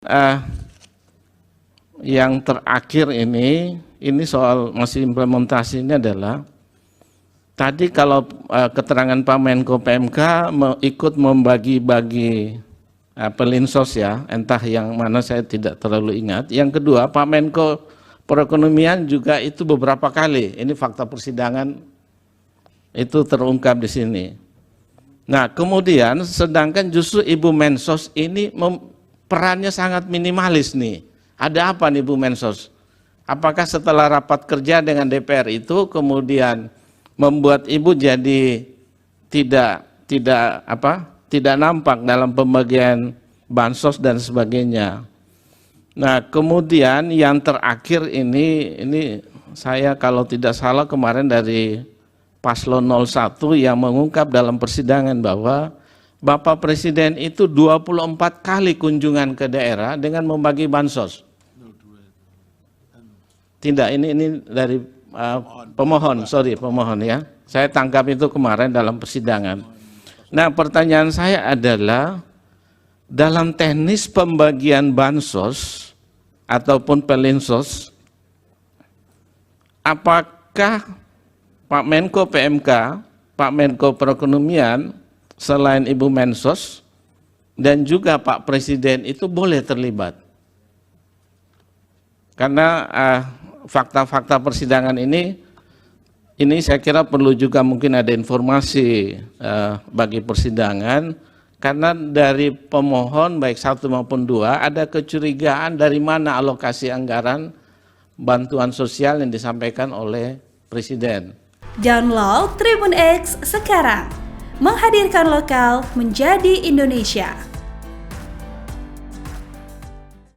eh, yang terakhir ini soal masih implementasinya adalah tadi kalau keterangan Pak Menko PMK ikut membagi-bagi pelinsos ya, entah yang mana saya tidak terlalu ingat. Yang kedua, Pak Menko Perekonomian juga itu beberapa kali, ini fakta persidangan itu terungkap di sini. Nah, kemudian sedangkan justru Ibu Mensos ini perannya sangat minimalis nih. Ada apa nih Bu Mensos? Apakah setelah rapat kerja dengan DPR itu kemudian membuat Ibu jadi tidak nampak dalam pembagian bansos dan sebagainya. Nah, kemudian yang terakhir ini saya kalau tidak salah kemarin dari Paslon 01 yang mengungkap dalam persidangan bahwa Bapak Presiden itu 24 kali kunjungan ke daerah dengan membagi bansos. Tidak, ini dari pemohon ya. Saya tangkap itu kemarin dalam persidangan. Nah, pertanyaan saya adalah dalam teknis pembagian bansos ataupun pelinsos, apakah Pak Menko PMK, Pak Menko Perekonomian, selain Ibu Mensos, dan juga Pak Presiden itu boleh terlibat? Karena fakta-fakta persidangan ini saya kira perlu juga mungkin ada informasi bagi persidangan, karena dari pemohon baik 1 maupun 2 ada kecurigaan dari mana alokasi anggaran bantuan sosial yang disampaikan oleh Presiden. Download Tribun X sekarang, menghadirkan lokal menjadi Indonesia.